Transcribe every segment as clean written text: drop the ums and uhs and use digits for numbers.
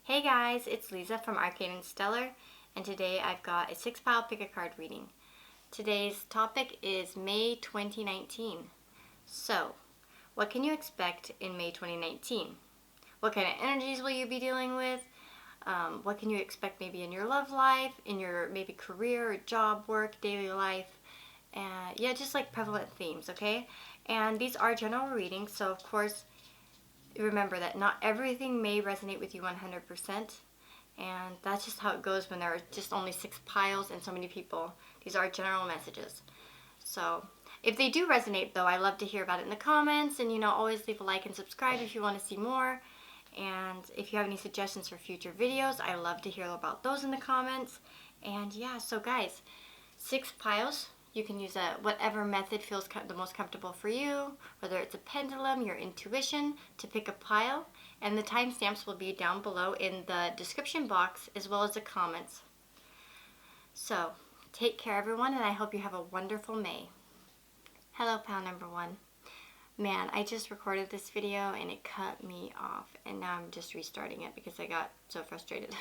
Hey guys, it's Lisa from Arcade and Stellar, and today I've got a 6-pile pick-a-card reading. Today's topic is May 2019. So, what can you expect in May 2019? What kind of energies will you be dealing with? What can you expect maybe in your love life, in your maybe career, job, work, daily life? Yeah, just like prevalent themes, okay? And these are general readings, so of course, remember that not everything may resonate with you 100%, and that's just how it goes when there are just only 6 piles and so many people. These are general messages. So if they do resonate though, I love to hear about it in the comments, and always leave a like and subscribe if you want to see more. And if you have any suggestions for future videos, I love to hear about those in the comments. And yeah, so guys, 6 piles. You can use whatever method feels the most comfortable for you, whether it's a pendulum, your intuition, to pick a pile. And the timestamps will be down below in the description box as well as the comments. So, take care everyone, and I hope you have a wonderful May. Hello, pile number 1. Man, I just recorded this video and it cut me off, and now I'm just restarting it because I got so frustrated.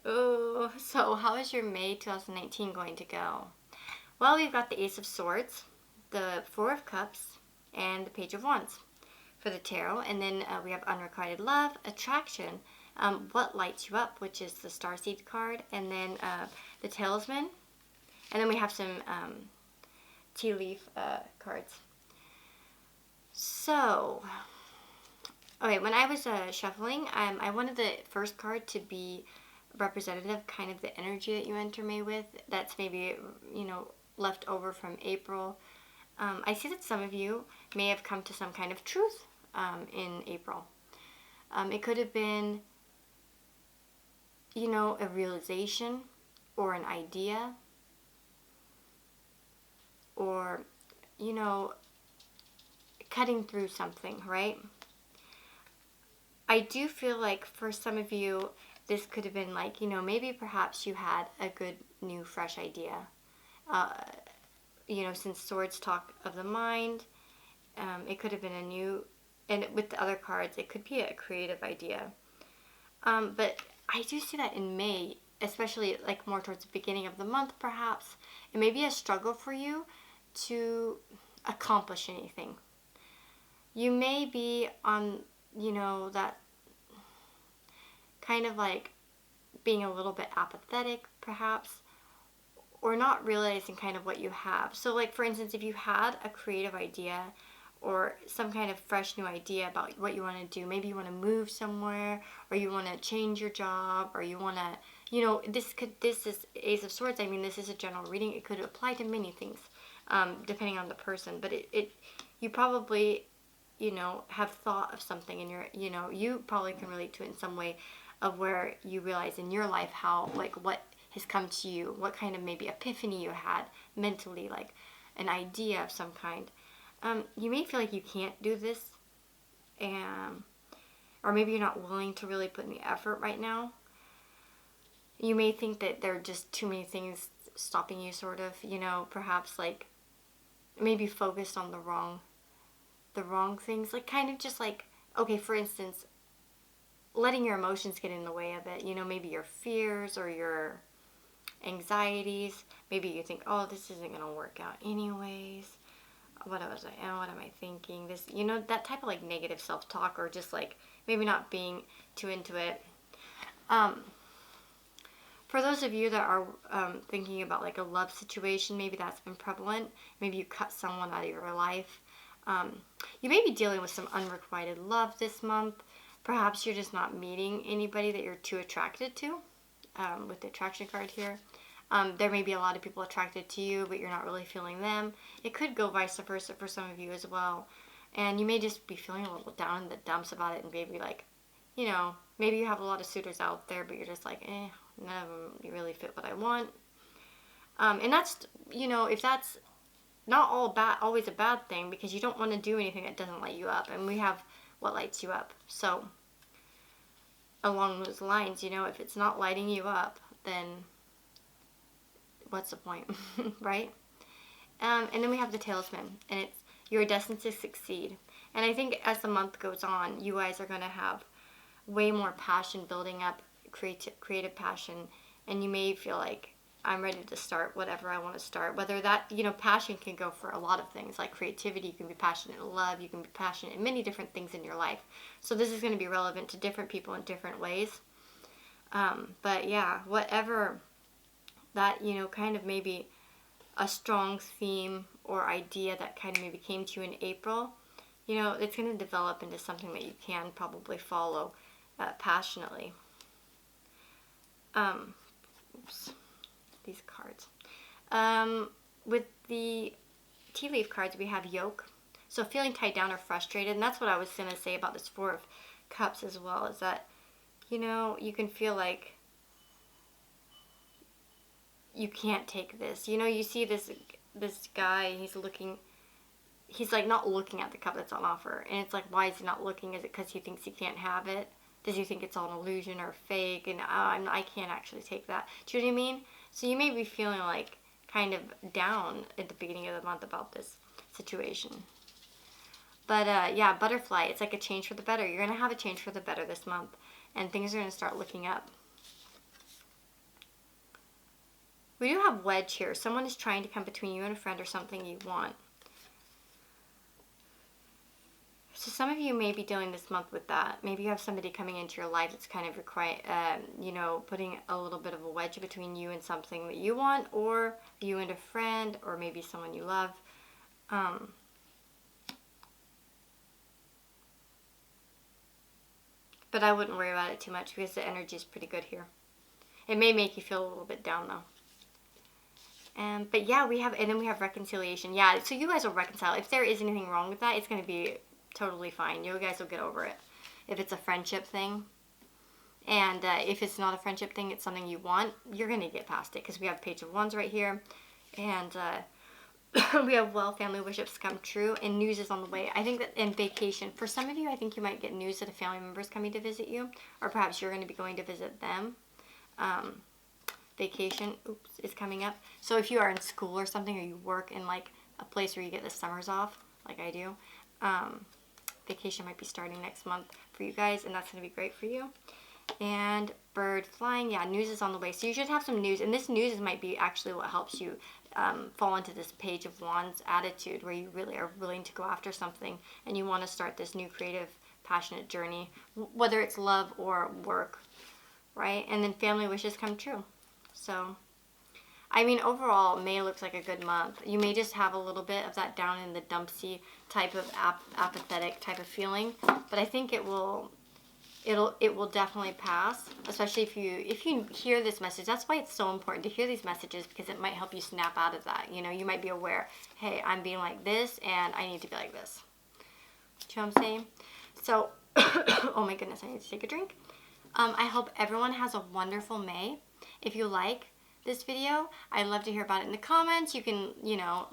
Ooh, so how is your May 2019 going to go? Well, we've got the Ace of Swords, the Four of Cups, and the Page of Wands for the tarot. And then we have Unrequited Love, Attraction, What Lights You Up, which is the Starseed card, and then the Talisman. And then we have some tea leaf cards. So, okay, when I was shuffling, I wanted the first card to be representative, kind of the energy that you enter May with. That's maybe, left over from April. I see that some of you may have come to some kind of truth in April. It could have been, a realization or an idea, or, cutting through something, right? I do feel like for some of you, this could have been like, maybe perhaps you had a good new fresh idea. Since swords talk of the mind, it could have been a new, and with the other cards, it could be a creative idea. But I do see that in May, especially like more towards the beginning of the month, perhaps, it may be a struggle for you to accomplish anything. You may be on, that kind of like being a little bit apathetic, perhaps, or not realizing kind of what you have. So like, for instance, if you had a creative idea or some kind of fresh new idea about what you want to do, maybe you want to move somewhere, or you want to change your job, or you want to, this is Ace of Swords. I mean, this is a general reading. It could apply to many things, depending on the person, but you probably, have thought of something, and you probably can relate to it in some way, of where you realize in your life how, like, what has come to you, what kind of maybe epiphany you had mentally, like an idea of some kind. You may feel like you can't do this, or maybe you're not willing to really put in the effort right now. You may think that there are just too many things stopping you, sort of, perhaps like maybe focused on the wrong things, like kind of just like, okay, for instance, letting your emotions get in the way of it, maybe your fears or your anxieties. Maybe you think, oh, this isn't going to work out anyways. What am I thinking? This, that type of like negative self-talk, or just like maybe not being too into it. For those of you that are thinking about like a love situation, maybe that's been prevalent. Maybe you cut someone out of your life. You may be dealing with some unrequited love this month. Perhaps you're just not meeting anybody that you're too attracted to, with the attraction card here. There may be a lot of people attracted to you, but you're not really feeling them. It could go vice versa for some of you as well. And you may just be feeling a little down in the dumps about it, and maybe like, maybe you have a lot of suitors out there, but you're just like, none of them really fit what I want. And that's, if that's not always a bad thing, because you don't want to do anything that doesn't light you up. And we have what lights you up. So along those lines, if it's not lighting you up, then what's the point, right? And then we have the Talisman, and it's you're destined to succeed. And I think as the month goes on, you guys are going to have way more passion building up, creative passion, and you may feel like I'm ready to start whatever I want to start. Whether that, passion can go for a lot of things, like creativity. You can be passionate in love. You can be passionate in many different things in your life. So this is going to be relevant to different people in different ways. But yeah, whatever that, kind of maybe a strong theme or idea that kind of maybe came to you in April, it's going to develop into something that you can probably follow passionately. Oops. These cards. With the tea leaf cards, we have yoke. So feeling tied down or frustrated. And that's what I was going to say about this Four of Cups as well, is that, you can feel like you can't take this. You see this guy, he's like not looking at the cup that's on offer. And it's like, why is he not looking? Is it because he thinks he can't have it? Does he think it's all an illusion or fake? And I can't actually take that. Do you know what I mean? So you may be feeling like kind of down at the beginning of the month about this situation. But yeah, butterfly, it's like a change for the better. You're going to have a change for the better this month. And things are going to start looking up. We do have wedge here. Someone is trying to come between you and a friend or something you want. So some of you may be dealing this month with that. Maybe you have somebody coming into your life that's kind of putting a little bit of a wedge between you and something that you want, or you and a friend, or maybe someone you love. But I wouldn't worry about it too much because the energy is pretty good here. It may make you feel a little bit down though. But yeah, and then we have reconciliation. Yeah, so you guys will reconcile. If there is anything wrong with that, it's going to be totally fine. You guys will get over it. If it's a friendship thing, and if it's not a friendship thing, it's something you want, you're going to get past it, because we have Page of Wands right here, and we have family wishes come true, and news is on the way. I think that in vacation, for some of you, I think you might get news that a family member is coming to visit you, or perhaps you're going to be going to visit them. Vacation, is coming up. So if you are in school or something, or you work in like a place where you get the summers off, like I do, vacation might be starting next month for you guys, and that's going to be great for you. And bird flying, yeah, news is on the way. So you should have some news, and this news might be actually what helps you fall into this Page of Wands attitude, where you really are willing to go after something, and you want to start this new creative, passionate journey, whether it's love or work, right? And then family wishes come true. So, I mean, overall, May looks like a good month. You may just have a little bit of that down in the dumpsy type of apathetic type of feeling, but I think it will definitely pass. Especially if you hear this message. That's why it's so important to hear these messages, because it might help you snap out of that. You might be aware, hey, I'm being like this, and I need to be like this. Do you know what I'm saying? So, oh my goodness, I need to take a drink. I hope everyone has a wonderful May. If you like this video, I'd love to hear about it in the comments. You can,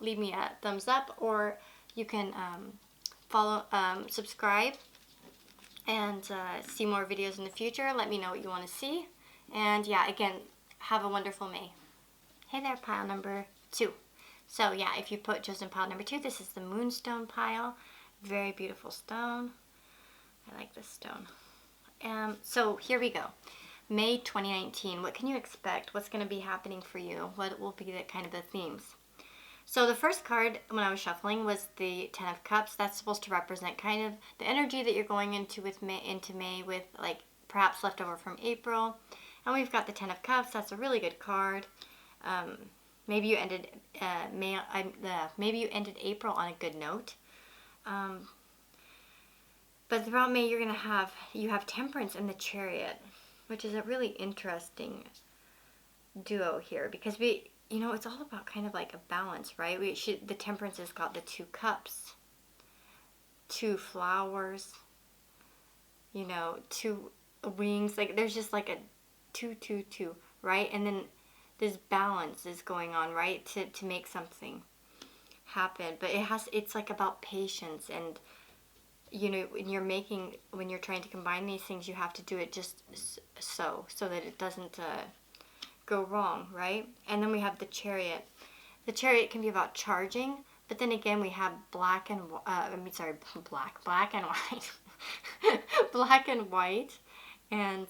leave me a thumbs up, or you can subscribe and see more videos in the future. Let me know what you want to see. And yeah, again, have a wonderful May. Hey there, pile number 2. So yeah, if you put chosen pile number 2, this is the Moonstone pile. Very beautiful stone. I like this stone. So here we go. May 2019. What can you expect? What's going to be happening for you? What will be the kind of the themes? So the first card when I was shuffling was the Ten of Cups. That's supposed to represent kind of the energy that you're going into May with, like perhaps leftover from April. And we've got the Ten of Cups. That's a really good card. Maybe you ended maybe you ended April on a good note. But throughout May, you have Temperance and the Chariot, which is a really interesting duo here, because it's all about kind of like a balance, right? The Temperance has got the 2 cups, 2 flowers, 2 wings. Like there's just like a 2, 2, 2, right? And then this balance is going on, right? To make something happen. But it's like about patience, and when you're trying to combine these things, you have to do it just so that it doesn't go wrong, right? And then we have the Chariot. The Chariot can be about charging, but then again we have black and white, black and white, and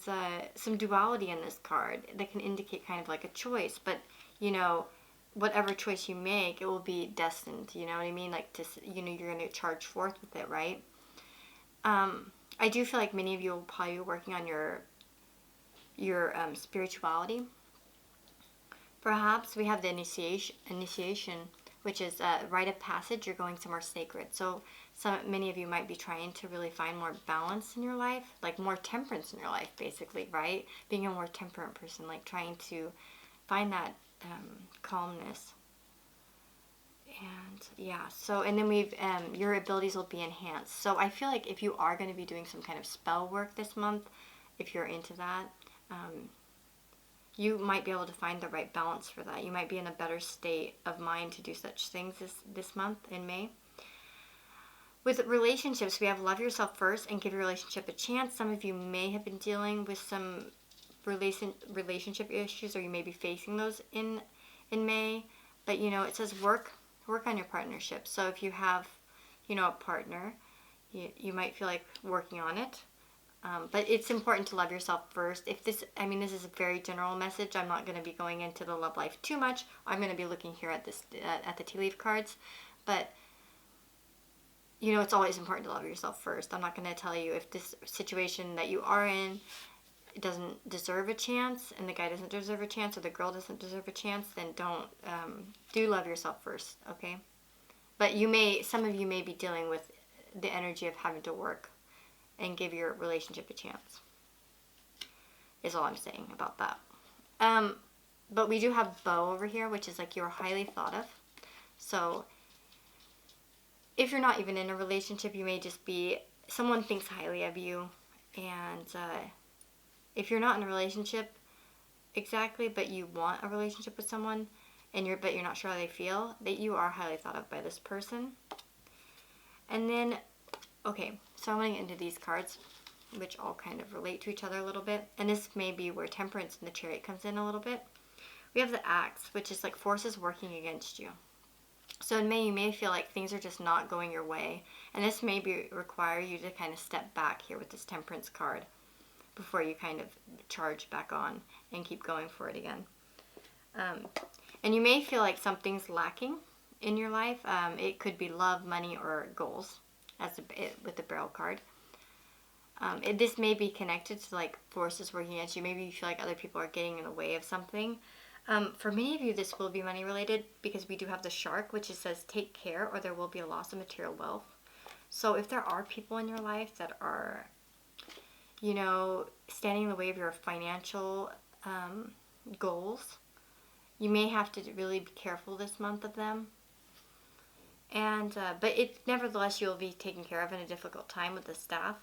some duality in this card that can indicate kind of like a choice. But, you know, whatever choice you make, it will be destined. You know what I mean? Like, you're going to charge forth with it, right? I do feel like many of you will probably be working on your spirituality. Perhaps we have the initiation, which is a rite of passage. You're going somewhere sacred. So many of you might be trying to really find more balance in your life, like more temperance in your life, basically, right? Being a more temperate person, like trying to find that calmness. And yeah, so, and then your abilities will be enhanced. So I feel like if you are going to be doing some kind of spell work this month, if you're into that, you might be able to find the right balance for that. You might be in a better state of mind to do such things this month in May. With relationships, we have love yourself first and give your relationship a chance. Some of you may have been dealing with some relationship issues, or you may be facing those in May. But, you know, it says work on your partnership. So if you have, you know, a partner, you might feel like working on it. But it's important to love yourself first. This is a very general message. I'm not going to be going into the love life too much. I'm going to be looking here at at the tea leaf cards. But, you know, it's always important to love yourself first. I'm not going to tell you if this situation that you are in doesn't deserve a chance, and the guy doesn't deserve a chance, or the girl doesn't deserve a chance, then don't. Do love yourself first, okay? But some of you may be dealing with the energy of having to work and give your relationship a chance, is all I'm saying about that. But we do have Beau over here, which is like you're highly thought of. So if you're not even in a relationship, you may just be, someone thinks highly of you. And if you're not in a relationship exactly, but you want a relationship with someone, but you're not sure how they feel, that you are highly thought of by this person. And then, okay, so I'm going to get into these cards, which all kind of relate to each other a little bit. And this may be where Temperance and the Chariot comes in a little bit. We have the Axe, which is like forces working against you. So in May, you may feel like things are just not going your way. And this may require you to kind of step back here with this Temperance card before you kind of charge back on and keep going for it again. And you may feel like something's lacking in your life. It could be love, money, or goals, with the Barrel card. This may be connected to like forces working against you. Maybe you feel like other people are getting in the way of something. For many of you, this will be money related, because we do have the Shark, which says take care or there will be a loss of material wealth. So if there are people in your life that are, you know, standing in the way of your financial goals, you may have to really be careful this month of them. And but nevertheless, you'll be taken care of in a difficult time with the Staff.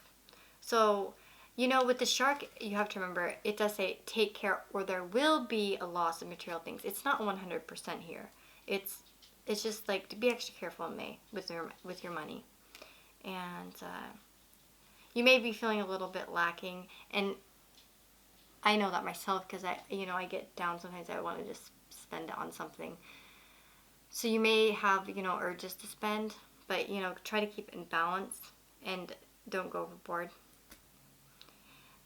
So, you know, with the Shark, you have to remember, it does say take care or there will be a loss of material things. It's not 100% here. It's just like to be extra careful in May with your money. And you may be feeling a little bit lacking, and I know that myself, because I get down sometimes. I want to just spend it on something. So you may have, you know, urges to spend, but, you know, try to keep it in balance and don't go overboard.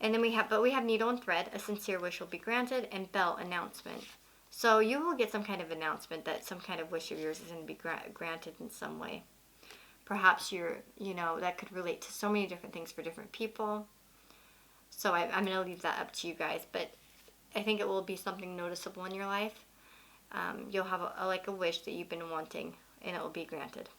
And then we have Needle and Thread, a sincere wish will be granted, and Bell, announcement. So you will get some kind of announcement that some kind of wish of yours is going to be granted in some way. Perhaps that could relate to so many different things for different people. So I'm going to leave that up to you guys, but I think it will be something noticeable in your life. You'll have a wish that you've been wanting, and it will be granted.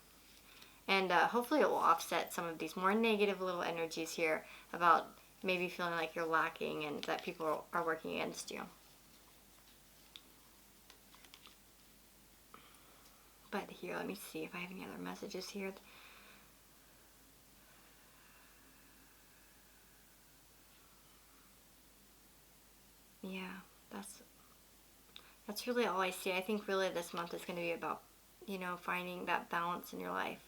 And hopefully it will offset some of these more negative little energies here about maybe feeling like you're lacking and that people are working against you. But here, let me see if I have any other messages here. Yeah, that's really all I see. I think really this month is going to be about, you know, finding that balance in your life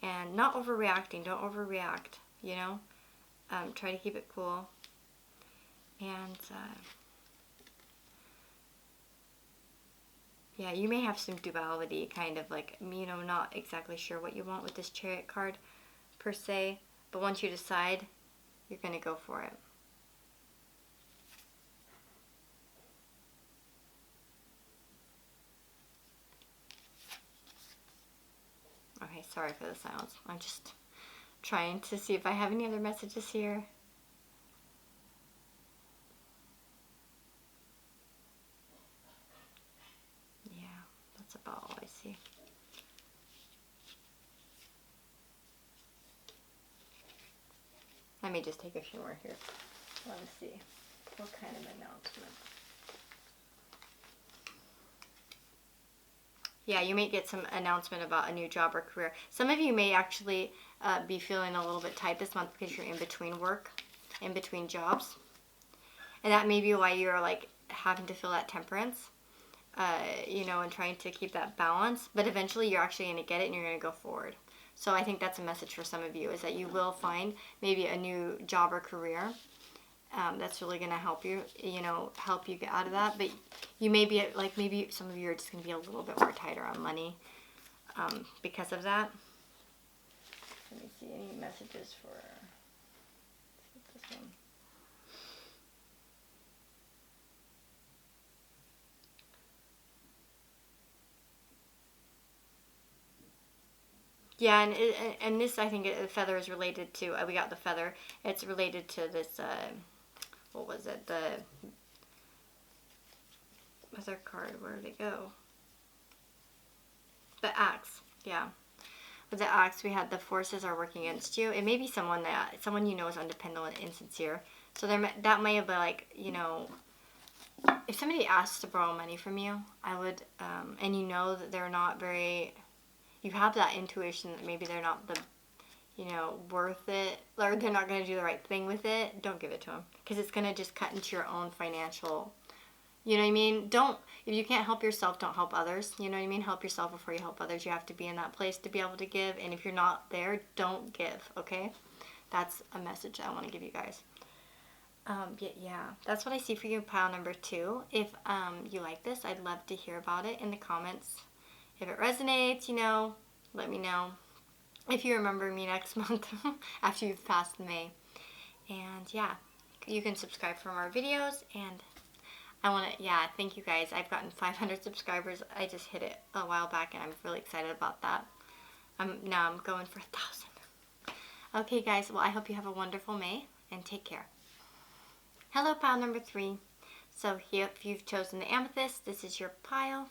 and not overreacting. Don't overreact, you know. Try to keep it cool. And yeah, you may have some duality, kind of like, you know, not exactly sure what you want with this Chariot card per se, but once you decide, you're going to go for it. sorry for the sounds. I'm just trying to see if I have any other messages here. Yeah, that's about all I see. Let me just take a few more here. Let me see. What kind of announcement? Yeah, you may get some announcement about a new job or career. Some of you may actually be feeling a little bit tight this month because you're in between work, in between jobs. And that may be why you're like having to feel that temperance, you know, and trying to keep that balance. But eventually you're actually going to get it and you're going to go forward. So I think that's a message for some of you, is that you will find maybe a new job or career that's really going to help you, you know, help you get out of that. But you may be, like, maybe some of you are just going to be a little bit more tighter on money because of that. Let me see any messages for this one. Yeah, and this, I think the feather is related to, we got the feather, it's related to this, what was it, the other card, where did it go? The axe, yeah. With the axe, we had the forces are working against you. It may be someone you know is undependable and insincere. So that may have been like, you know, if somebody asks to borrow money from you, I would, and you know that they're not very, you have that intuition that maybe they're not the, you know, worth it, or they're not going to do the right thing with it, don't give it to them. Because it's going to just cut into your own financial, you know what I mean? If you can't help yourself, don't help others. You know what I mean? Help yourself before you help others. You have to be in that place to be able to give. And if you're not there, don't give, okay? That's a message I want to give you guys. Yeah, that's what I see for you, pile number 2. If you like this, I'd love to hear about it in the comments. If it resonates, you know, let me know. If you remember me next month after you've passed May. And yeah, you can subscribe for more videos. And I want to, yeah, thank you guys. I've gotten 500 subscribers. I just hit it a while back and I'm really excited about that. Now I'm going for 1,000. Okay guys, well I hope you have a wonderful May and take care. Hello, pile number 3. So here, if you've chosen the amethyst, this is your pile.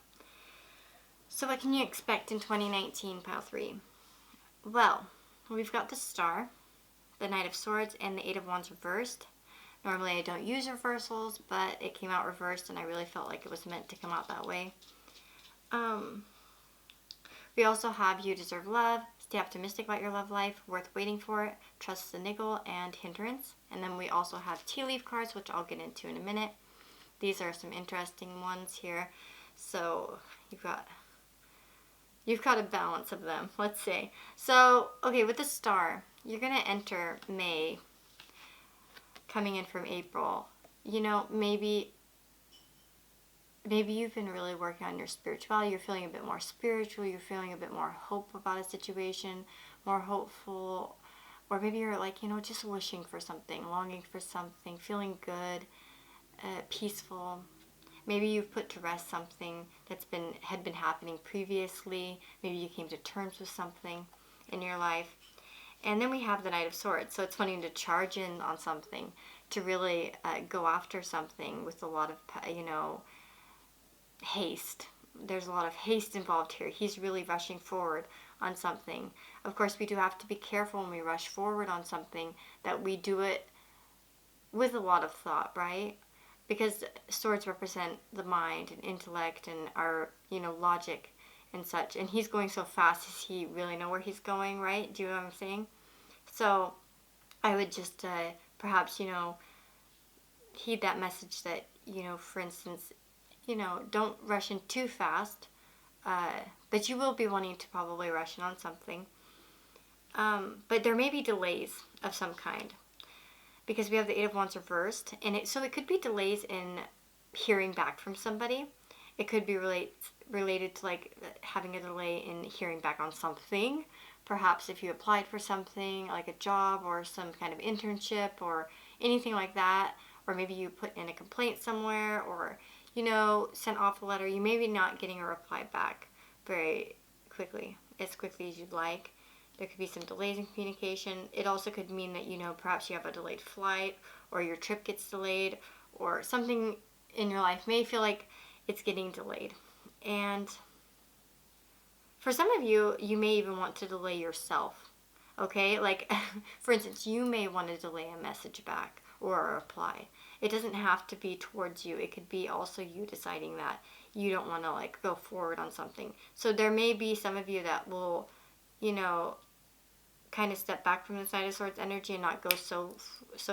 So what can you expect in 2019, pile 3? Well, we've got the Star, the Knight of Swords, and the Eight of Wands reversed. Normally I don't use reversals, but it came out reversed and I really felt like it was meant to come out that way. We also have You Deserve Love, Stay Optimistic About Your Love Life, Worth Waiting For, Trust the Niggle, and Hindrance. And then we also have tea leaf cards, which I'll get into in a minute. These are some interesting ones here. So you've got a balance of them, let's say. So, okay, with the Star, you're going to enter May, coming in from April. You know, maybe you've been really working on your spirituality. You're feeling a bit more spiritual. You're feeling a bit more hope about a situation, more hopeful. Or maybe you're like, you know, just wishing for something, longing for something, feeling good, peaceful. Maybe you've put to rest something that's had been happening previously. Maybe you came to terms with something in your life. And then we have the Knight of Swords. So it's wanting to charge in on something, to really go after something with a lot of, you know, haste. There's a lot of haste involved here. He's really rushing forward on something. Of course, we do have to be careful when we rush forward on something, that we do it with a lot of thought, right? Because swords represent the mind and intellect and our, you know, logic and such. And he's going so fast, does he really know where he's going, right? Do you know what I'm saying? So I would just perhaps, you know, heed that message that, you know, for instance, you know, don't rush in too fast. But you will be wanting to probably rush in on something. But there may be delays of some kind, because we have the Eight of Wands reversed, and so it could be delays in hearing back from somebody. It could be related to like having a delay in hearing back on something. Perhaps if you applied for something like a job or some kind of internship or anything like that, or maybe you put in a complaint somewhere, or, you know, sent off a letter. You may be not getting a reply back very quickly, as quickly as you'd like. There could be some delays in communication. It also could mean that, perhaps you have a delayed flight, or your trip gets delayed, or something in your life may feel like it's getting delayed. And for some of you, you may even want to delay yourself. Okay? Like, for instance, you may want to delay a message back or a reply. It doesn't have to be towards you. It could be also you deciding that you don't want to, like, go forward on something. So there may be some of you that will, kind of step back from the Knight of Swords energy and not go so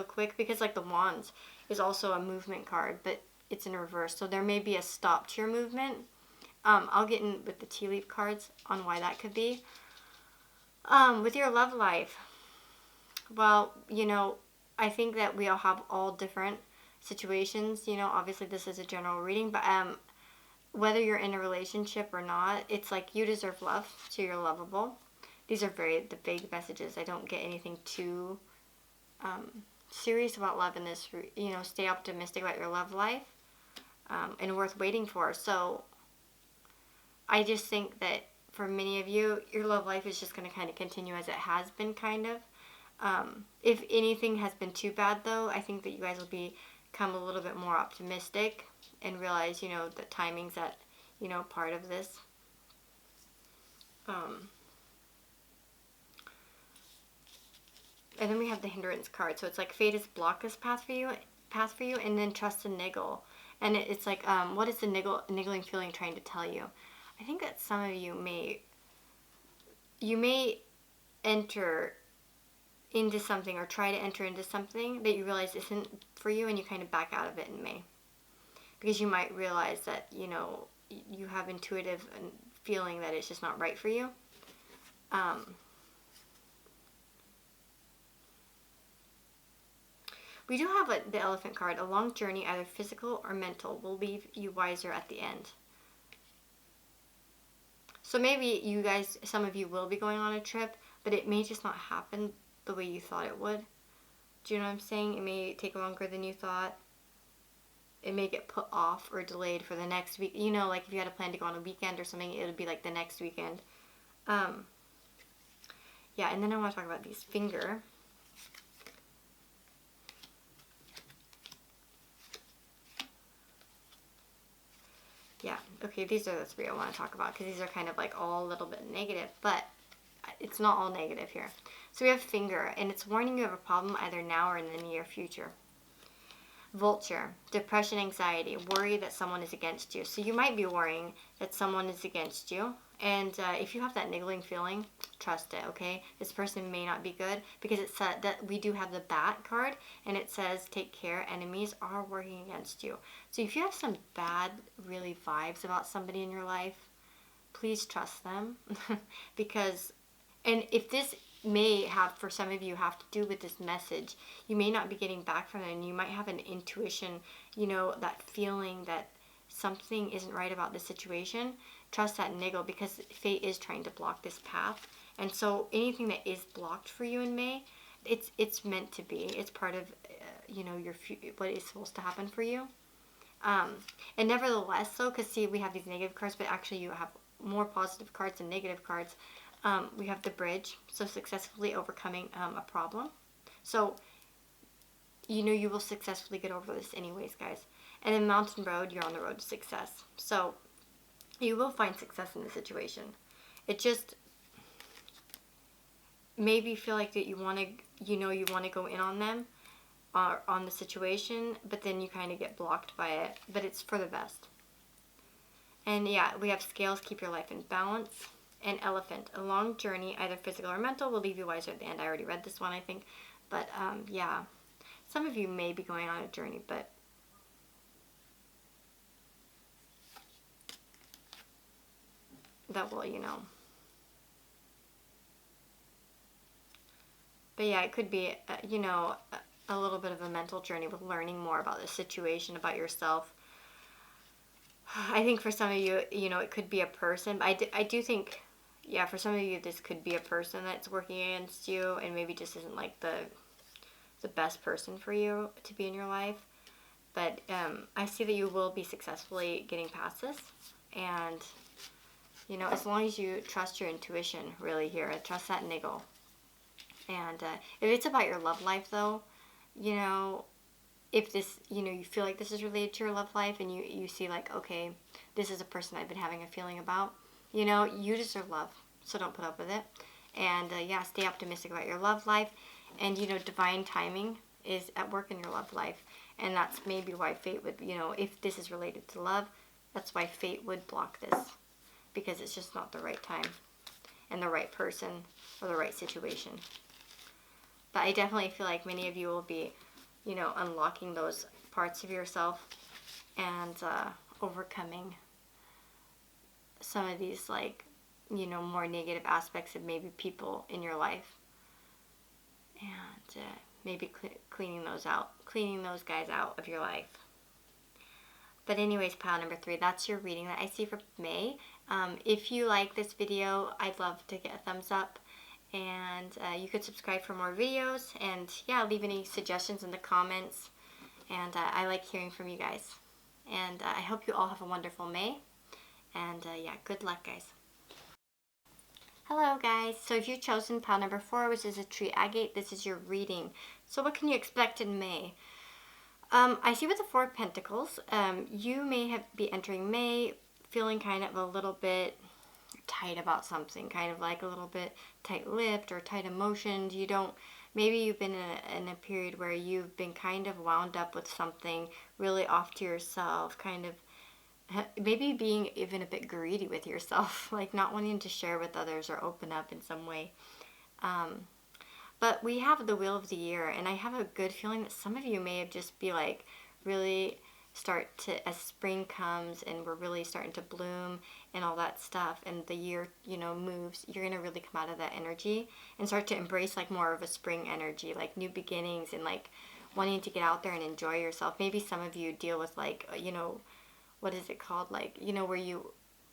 quick, because like the Wands is also a movement card, but it's in reverse. So there may be a stop to your movement. I'll get in with the tea leaf cards on why that could be. With your love life, well, I think that we all have all different situations. Obviously this is a general reading, but whether you're in a relationship or not, it's like you deserve love, so you're lovable. These are the big messages. I don't get anything too serious about love in this. Stay optimistic about your love life, and worth waiting for. So I just think that for many of you, your love life is just going to kind of continue as it has been, kind of. If anything has been too bad, though, I think that you guys will become a little bit more optimistic and realize, that timing's at, part of this. And then we have the hindrance card. So it's like fate has blocked this path for you, and then trust and niggle. And it's like, what is the niggling feeling trying to tell you? I think that some of you may enter into something, or try to enter into something that you realize isn't for you, and you kind of back out of it in May. Because you might realize that, you have intuitive feeling that it's just not right for you. We do have the Elephant card. A long journey, either physical or mental, will leave you wiser at the end. So maybe you guys, some of you will be going on a trip, but it may just not happen the way you thought it would. Do you know what I'm saying? It may take longer than you thought. It may get put off or delayed for the next week. Like if you had a plan to go on a weekend or something, it would be like the next weekend. Yeah, and then I want to talk about these finger. Yeah, okay, these are the three I want to talk about, because these are kind of like all a little bit negative, but it's not all negative here. So we have finger, and it's warning you of a problem either now or in the near future. Vulture, depression, anxiety, worry that someone is against you. So you might be worrying that someone is against you. And if you have that niggling feeling, trust it, okay? This person may not be good, because it said that we do have the Bat card, and it says, take care, enemies are working against you. So if you have some bad, really vibes about somebody in your life, please trust them. Because, and if this may have, for some of you, have to do with this message, you may not be getting back from it, and you might have an intuition, that feeling that something isn't right about this situation. Trust that niggle, because fate is trying to block this path. And so anything that is blocked for you in May, it's meant to be. It's part of what is supposed to happen for you. And nevertheless, though, because see, we have these negative cards, but actually you have more positive cards than negative cards. We have the Bridge, so successfully overcoming a problem. So you will successfully get over this anyways, guys. And then Mountain Road, you're on the road to success. So you will find success in the situation. It just maybe feel like that you want to go in on them, on the situation, but then you kind of get blocked by it. But it's for the best. And yeah, we have Scales, keep your life in balance. And Elephant, a long journey, either physical or mental, will leave you wiser at the end. I already read this one, I think. But yeah, some of you may be going on a journey, but that will, But yeah, it could be, a little bit of a mental journey with learning more about the situation, about yourself. I think for some of you, it could be a person. But I do think, yeah, for some of you, this could be a person that's working against you, and maybe just isn't like the best person for you to be in your life. But I see that you will be successfully getting past this, and You know, as long as you trust your intuition, really here, trust that niggle. And if it's about your love life, though, you know, if this, you know, you feel like this is related to your love life and you see like, okay, this is a person I've been having a feeling about, you know, you deserve love. So don't put up with it. And yeah, stay optimistic about your love life. And, you know, divine timing is at work in your love life. And that's maybe why fate would, you know, if this is related to love, that's why fate would block this. Because it's just not the right time and the right person or the right situation. But I definitely feel like many of you will be, you know, unlocking those parts of yourself and overcoming some of these, like, you know, more negative aspects of maybe people in your life. And maybe cleaning those guys out of your life. But anyways, pile number 3, that's your reading that I see for May. If you like this video, I'd love to get a thumbs up. And you could subscribe for more videos. And yeah, leave any suggestions in the comments. And I like hearing from you guys. And I hope you all have a wonderful May. And yeah, good luck, guys. Hello, guys. So if you've chosen pile number 4, which is a tree agate, this is your reading. So what can you expect in May? I see with the 4 of Pentacles, you may be entering May feeling kind of a little bit tight about something, kind of like a little bit tight-lipped or tight emotioned. Maybe you've been in a period where you've been kind of wound up with something really off to yourself, kind of maybe being even a bit greedy with yourself, like not wanting to share with others or open up in some way. But we have the Wheel of the Year, and I have a good feeling that some of you may have just be like really start to, as spring comes and we're really starting to bloom and all that stuff, and the year, you know, moves, you're going to really come out of that energy and start to embrace like more of a spring energy, like new beginnings and like wanting to get out there and enjoy yourself. Maybe some of you deal with like, you know, what is it called? Like, you know, where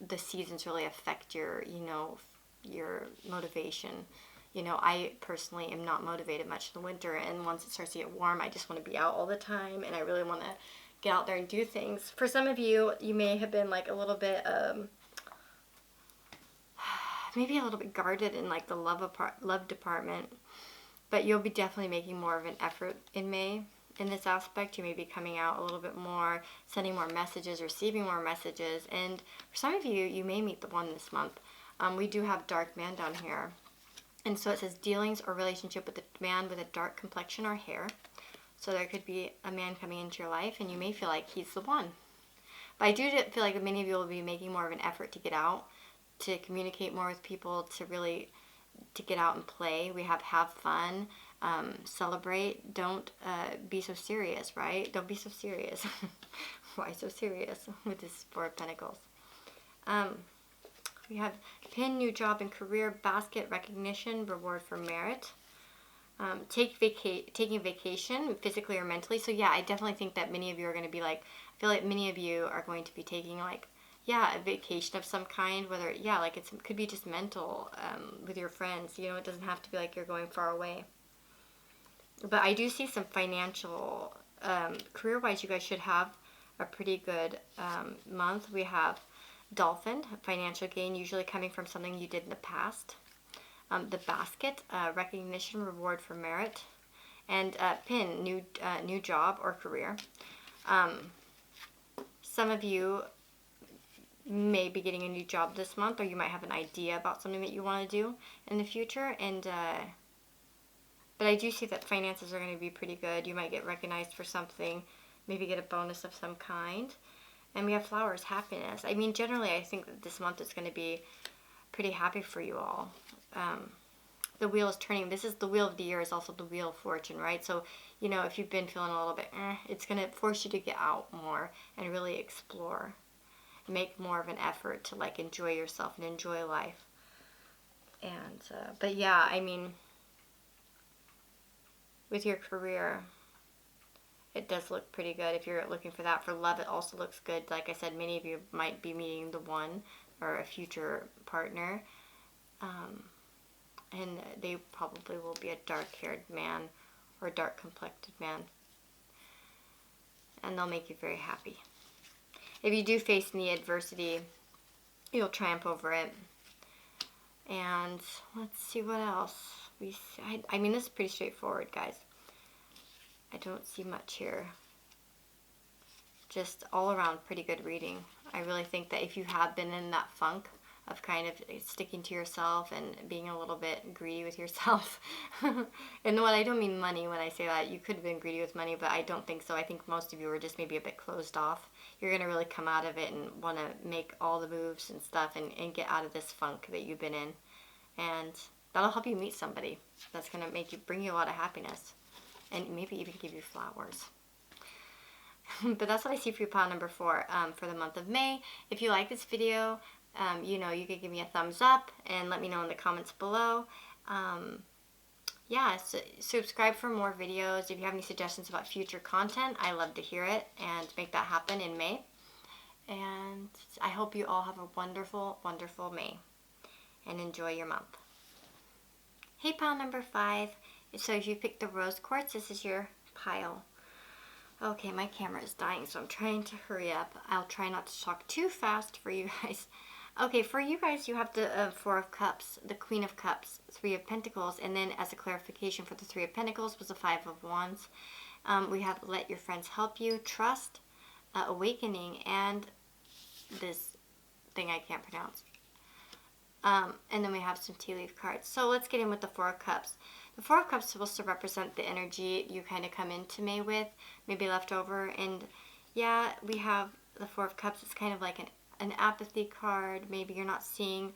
the seasons really affect your, you know, your motivation. You know, I personally am not motivated much in the winter, and once it starts to get warm, I just want to be out all the time, and I really want to get out there and do things. For some of you, you may have been like a little bit, maybe a little bit guarded in like the love department, but you'll be definitely making more of an effort in May. In this aspect, you may be coming out a little bit more, sending more messages, receiving more messages, and for some of you, you may meet the one this month. We do have dark man down here. And so it says dealings or relationship with a man with a dark complexion or hair. So there could be a man coming into your life and you may feel like he's the one. But I do feel like many of you will be making more of an effort to get out, to communicate more with people, to get out and play. We have fun, celebrate. Don't be so serious, right? Don't be so serious. Why so serious with this 4 of Pentacles? We have pin, new job and career, basket, recognition, reward for merit. Taking vacation, physically or mentally. So yeah, I definitely think that many of you are going to be like, I feel like many of you are going to be taking like, yeah, a vacation of some kind, whether, yeah, like it could be just mental, with your friends. You know, it doesn't have to be like you're going far away. But I do see some financial, career-wise, you guys should have a pretty good month. We have Dolphin, financial gain, usually coming from something you did in the past. The basket, recognition, reward for merit. And pin, new job or career. Some of you may be getting a new job this month, or you might have an idea about something that you want to do in the future. And but I do see that finances are going to be pretty good. You might get recognized for something, maybe get a bonus of some kind. And we have flowers, happiness. I mean, generally, I think that this month is going to be pretty happy for you all. The wheel is turning. This is the Wheel of the Year, is also the Wheel of Fortune, right? So, you know, if you've been feeling a little bit, it's going to force you to get out more and really explore. Make more of an effort to, like, enjoy yourself and enjoy life. And, but yeah, I mean, with your career, it does look pretty good. If you're looking for that. For love, it also looks good. Like I said, many of you might be meeting the one or a future partner. And they probably will be a dark-haired man or a dark-complected man. And they'll make you very happy. If you do face any adversity you'll triumph over it. And let's see what else. I mean, this is pretty straightforward, guys. I don't see much here. Just all around pretty good reading. I really think that if you have been in that funk of kind of sticking to yourself and being a little bit greedy with yourself. And what I don't mean money when I say that. You could have been greedy with money, but I don't think so. I think most of you are just maybe a bit closed off. You're going to really come out of it and want to make all the moves and stuff and get out of this funk that you've been in. And that'll help you meet somebody that's going to bring you a lot of happiness and maybe even give you flowers. But that's what I see for you, pile number 4 for the month of May. If you like this video, you know, you could give me a thumbs up and let me know in the comments below. Yeah, so subscribe for more videos. If you have any suggestions about future content, I love to hear it and make that happen in May. And I hope you all have a wonderful, wonderful May and enjoy your month. Hey, pile number 5. So if you picked the rose quartz, this is your pile. Okay, my camera is dying, so I'm trying to hurry up. I'll try not to talk too fast for you guys. Okay, for you guys, you have the 4 of Cups, the Queen of Cups, 3 of Pentacles, and then as a clarification for the 3 of Pentacles was the 5 of Wands. We have let your friends help you, trust, awakening, and this thing I can't pronounce. And then we have some tea leaf cards. So let's get in with the 4 of Cups. The 4 of Cups is supposed to represent the energy you kind of come into May with, maybe left over. And yeah, we have the 4 of Cups. It's kind of like an apathy card. Maybe you're not seeing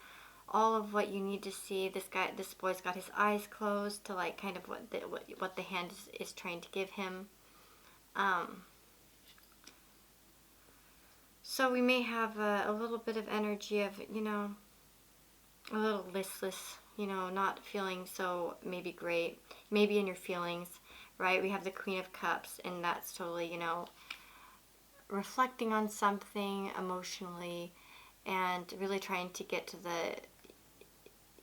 all of what you need to see. This boy's got his eyes closed to like kind of what the hand is trying to give him. So we may have a little bit of energy of, you know, a little listless, you know, not feeling so maybe great, maybe in your feelings, right? We have the Queen of Cups, and that's totally, you know, reflecting on something emotionally and really trying to get to the,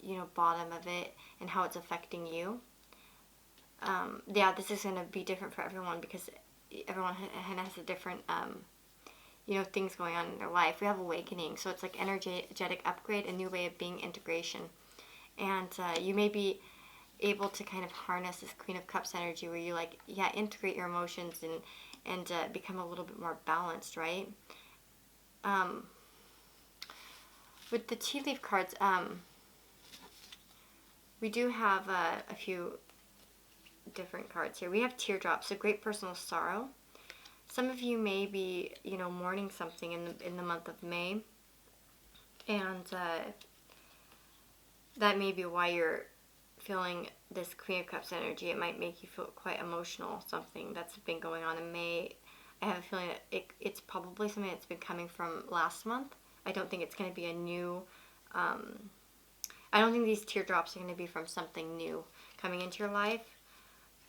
you know, bottom of it and how it's affecting you. Yeah, this is going to be different for everyone because everyone has a different, you know, things going on in their life. We have awakening, so it's like energetic upgrade, a new way of being, integration. And you may be able to kind of harness this Queen of Cups energy where you like, yeah, integrate your emotions and become a little bit more balanced, right? With the tea leaf cards, we do have a few different cards here. We have teardrops, so great personal sorrow. Some of you may be, you know, mourning something in the month of May, and that may be why you're feeling this Queen of Cups energy. It might make you feel quite emotional, something that's been going on in May. I have a feeling that it's probably something that's been coming from last month. I don't think it's going to be a new, I don't think these teardrops are going to be from something new coming into your life.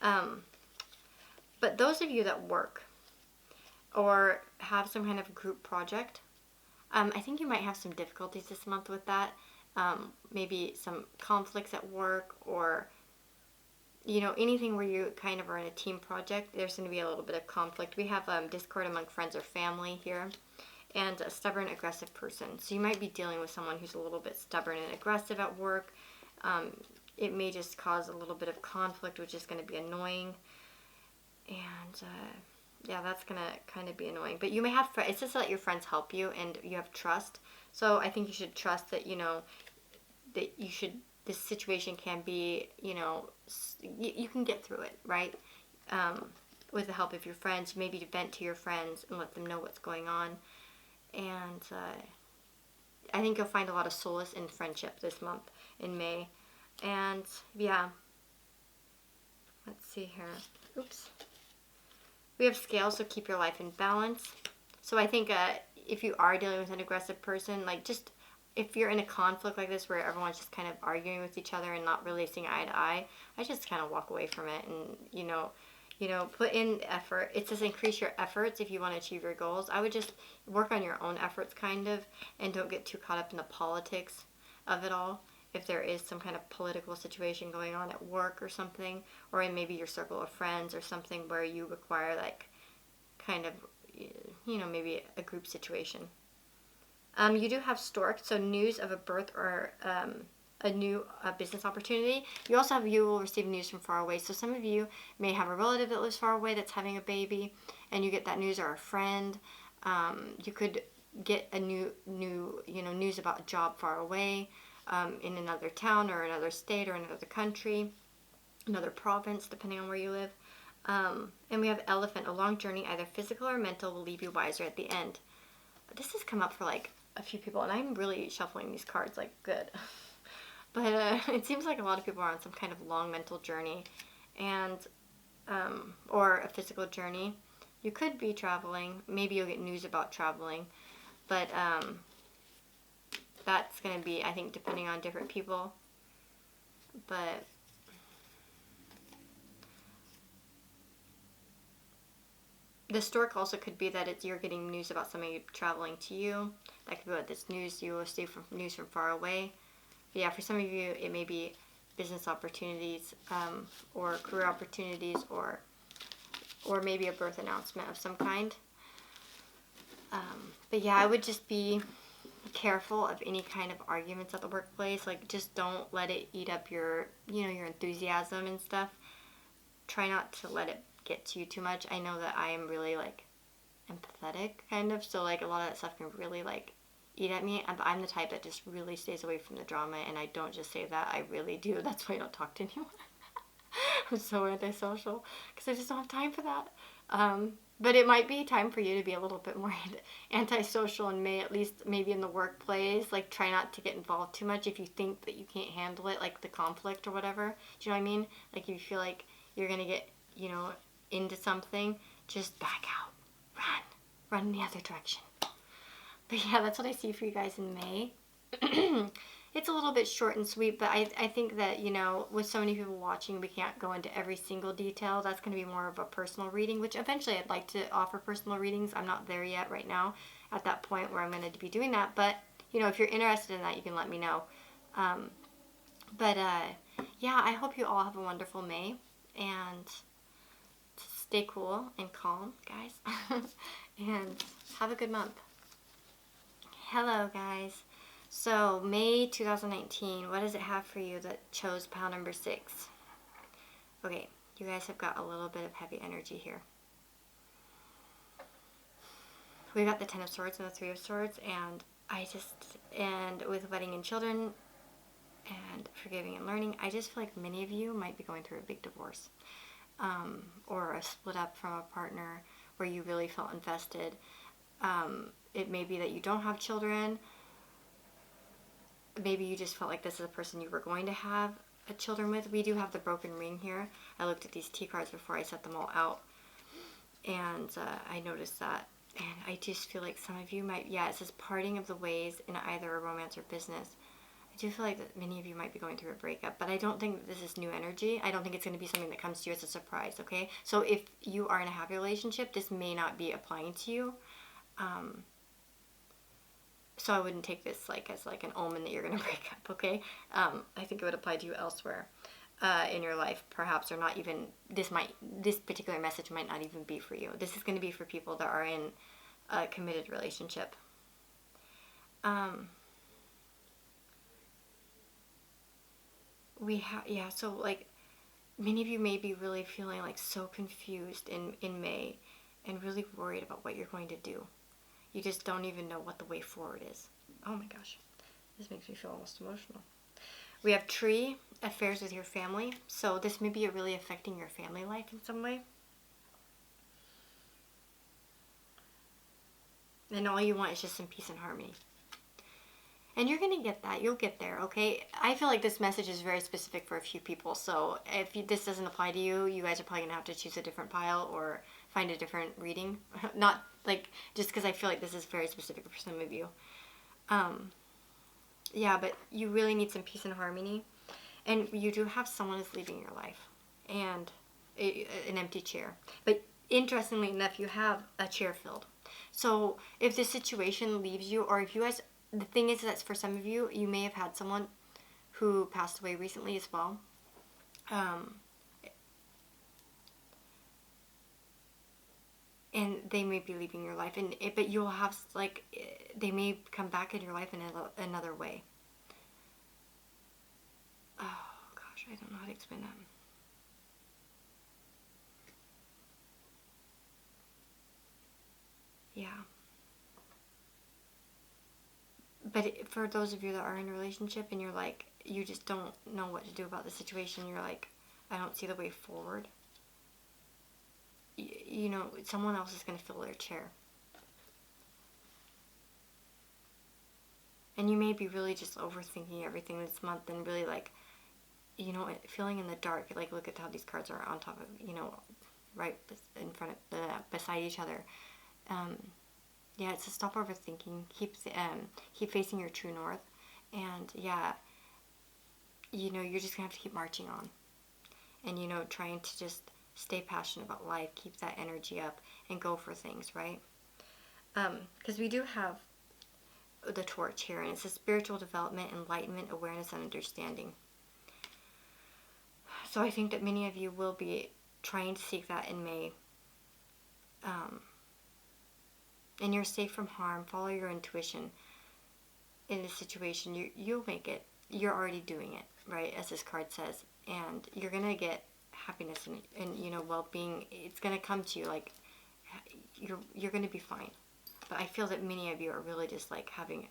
But those of you that work or have some kind of group project, I think you might have some difficulties this month with that. Maybe some conflicts at work, or, you know, anything where you kind of are in a team project, there's going to be a little bit of conflict. We have discord among friends or family here, and a stubborn, aggressive person. So you might be dealing with someone who's a little bit stubborn and aggressive at work. It may just cause a little bit of conflict, which is going to be annoying. And yeah, that's going to kind of be annoying. But you may have, it's just to let your friends help you, and you have trust. So I think you should trust that, you know, that you should, this situation can be, you know, you can get through it, right? With the help of your friends, maybe to vent to your friends and let them know what's going on. And I think you'll find a lot of solace in friendship this month in May. And yeah, let's see here. Oops. We have scales, so keep your life in balance. So I think if you are dealing with an aggressive person, like, just if you're in a conflict like this where everyone's just kind of arguing with each other and not really seeing eye to eye, I just kind of walk away from it and, you know, put in effort. It says increase your efforts if you want to achieve your goals. I would just work on your own efforts, kind of, and don't get too caught up in the politics of it all. If there is some kind of political situation going on at work or something, or in maybe your circle of friends or something where you require, like, kind of, you know, maybe a group situation. You do have stork, so news of a birth or a new business opportunity. You also have you will receive news from far away. So some of you may have a relative that lives far away that's having a baby, and you get that news, or a friend. You could get a new news about a job far away, in another town or another state or another country, another province, depending on where you live. And we have elephant. A long journey, either physical or mental, will leave you wiser at the end. This has come up for like a few people, and I'm really shuffling these cards like good. But it seems like a lot of people are on some kind of long mental journey, and or a physical journey. You could be traveling. Maybe you'll get news about traveling, but that's going to be, I think, depending on different people. But the stork also could be that you're getting news about somebody traveling to you. That could be what this news you will receive from news from far away. But yeah, for some of you, it may be business opportunities, or career opportunities, or maybe a birth announcement of some kind. But yeah, I would just be careful of any kind of arguments at the workplace. Like, just don't let it eat up your enthusiasm and stuff. Try not to let it get to you too much. I know that I am really like empathetic kind of, so like a lot of that stuff can really like eat at me. I'm the type that just really stays away from the drama, and I don't just say that, I really do. That's why I don't talk to anyone. I'm so antisocial because I just don't have time for that. But it might be time for you to be a little bit more antisocial, and at least maybe in the workplace, like try not to get involved too much if you think that you can't handle it, like the conflict or whatever. Do you know what I mean? Like, if you feel like you're gonna get into something, just back out, run in the other direction. But yeah, that's what I see for you guys in May. It's a little bit short and sweet, but I think that, with so many people watching, we can't go into every single detail. That's going to be more of a personal reading, which eventually I'd like to offer personal readings. I'm not there yet right now at that point where I'm going to be doing that. But, if you're interested in that, you can let me know. Yeah, I hope you all have a wonderful May, and stay cool and calm, guys. And have a good month. Hello, guys. So, May 2019, what does it have for you that chose pile number 6? Okay, you guys have got a little bit of heavy energy here. We got the 10 of Swords and the 3 of Swords, and and with wedding and children and forgiving and learning, I just feel like many of you might be going through a big divorce, or a split up from a partner where you really felt invested. It may be that you don't have children. Maybe you just felt like this is a person you were going to have children with. We do have the broken ring here. I looked at these T cards before I set them all out, and I noticed that. And I just feel like some of you might, it says parting of the ways in either a romance or business. I do feel like that many of you might be going through a breakup, but I don't think that this is new energy. I don't think it's going to be something that comes to you as a surprise, okay? So if you are in a happy relationship, this may not be applying to you. So I wouldn't take this as an omen that you're going to break up, okay? I think it would apply to you elsewhere in your life, perhaps, or not even, this particular message might not even be for you. This is going to be for people that are in a committed relationship. So like, many of you may be really feeling like so confused in May, and really worried about what you're going to do. You just don't even know what the way forward is. Oh my gosh, this makes me feel almost emotional. We have Tree, affairs with your family. So this may be really affecting your family life in some way. And all you want is just some peace and harmony. And you're going to get that. You'll get there, okay? I feel like this message is very specific for a few people. So if this doesn't apply to you, you guys are probably going to have to choose a different pile or find a different reading. Not like, just because I feel like this is very specific for some of you. Yeah, but you really need some peace and harmony. And you do have someone who's leaving your life. And an empty chair. But interestingly enough, you have a chair filled. So if this situation leaves you, or if you guys... The thing is that for some of you, you may have had someone who passed away recently as well. and they may be leaving your life, but you'll have, like, they may come back in your life in another way. Oh gosh, I don't know how to explain that. Yeah. But for those of you that are in a relationship and you're like, you just don't know what to do about the situation, you're like, I don't see the way forward. You know, someone else is going to fill their chair. And you may be really just overthinking everything this month and really, like, you know, feeling in the dark. Like, look at how these cards are on top of, you know, right in front of, beside each other. Yeah, it's to stop overthinking. Keep facing your true north. And yeah, you know, you're just going to have to keep marching on. And, you know, trying to just stay passionate about life, keep that energy up, and go for things, right? Because we do have the torch here, and it says spiritual development, enlightenment, awareness, and understanding. So I think that many of you will be trying to seek that in May. And you're safe from harm. Follow your intuition in this situation. You'll make it. You're already doing it, right? As this card says. And you're going to get happiness and, you know, well-being. It's going to come to you. Like, you're going to be fine. But I feel that many of you are really just, like, having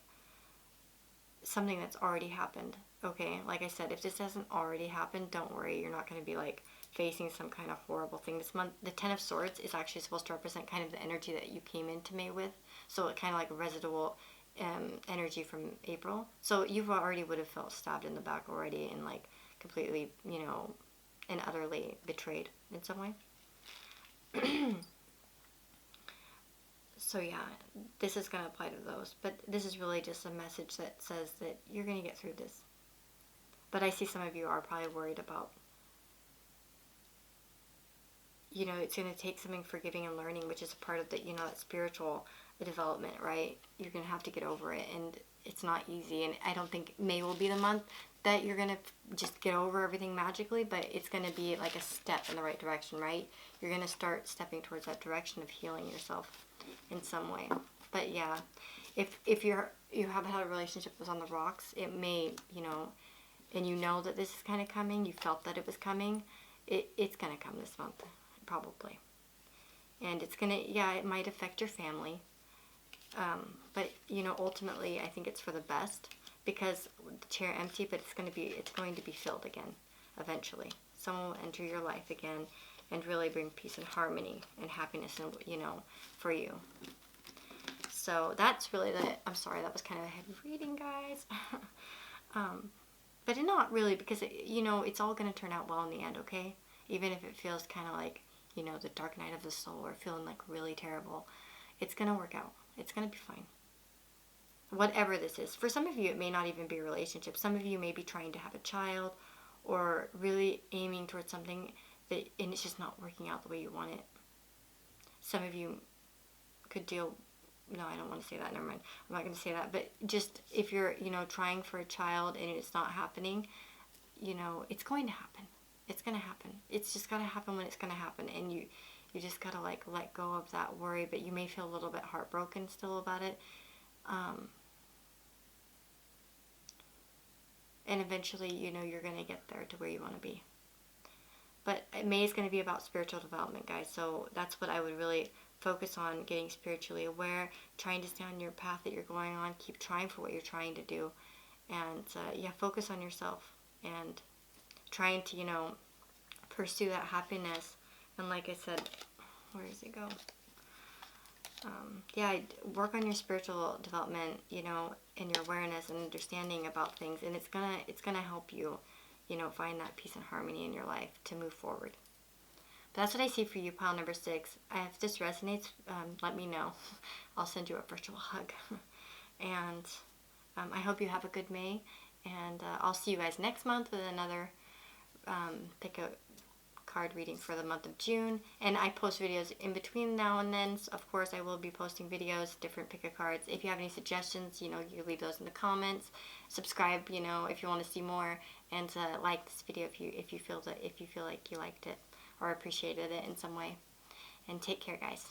something that's already happened. Okay? Like I said, if this hasn't already happened, don't worry. You're not going to be, like, facing some kind of horrible thing this month. The Ten of Swords is actually supposed to represent kind of the energy that you came into May with. So it kind of like a residual energy from April. So you already would have felt stabbed in the back already and, like, completely, you know, and utterly betrayed in some way. So yeah, this is going to apply to those. But this is really just a message that says that you're going to get through this. But I see some of you are probably worried about, you know, it's going to take something forgiving and learning, which is a part of the, you know, that spiritual development, right? You're going to have to get over it, and it's not easy. And I don't think May will be the month that you're going to just get over everything magically, but it's going to be like a step in the right direction, right? You're going to start stepping towards that direction of healing yourself in some way. But yeah, if you haven't had a relationship that's on the rocks, it may, you know, and you know that this is kind of coming, you felt that it was coming, it's going to come this month, probably. And it's going to, yeah, it might affect your family. But, you know, ultimately, I think it's for the best, because the chair empty, but it's going to be filled again, eventually. Someone will enter your life again and really bring peace and harmony and happiness, and, you know, for you. So that's really I'm sorry, that was kind of a heavy reading, guys. But not really, because, you know, it's all going to turn out well in the end, okay? Even if it feels kind of like, you know, the dark night of the soul, or feeling like really terrible, it's going to work out. It's going to be fine. Whatever this is. For some of you, it may not even be a relationship. Some of you may be trying to have a child, or really aiming towards something, and it's just not working out the way you want it. Some of you could deal, no, I don't want to say that, never mind. I'm not going to say that, but just if you're, you know, trying for a child and it's not happening, you know, it's going to happen. It's going to happen. It's just got to happen when it's going to happen, and you just got to, like, let go of that worry, but you may feel a little bit heartbroken still about it. And eventually, you know, you're going to get there to where you want to be. But May is going to be about spiritual development, guys. So that's what I would really focus on, getting spiritually aware, trying to stay on your path that you're going on, keep trying for what you're trying to do. And, yeah, focus on yourself and trying to, you know, pursue that happiness. And like I said, where does it go? Yeah, work on your spiritual development, you know, and your awareness and understanding about things, and it's gonna help you, you know, find that peace and harmony in your life to move forward. But that's what I see for you, pile number 6. If this resonates, let me know. I'll send you a virtual hug. And I hope you have a good May, and I'll see you guys next month with another pick a card reading for the month of June. And I post videos in between now and then. So of course, I will be posting videos, different pick a cards. If you have any suggestions, you know, you leave those in the comments. Subscribe, you know, if you want to see more, and like this video if you feel like you liked it or appreciated it in some way. And take care, guys.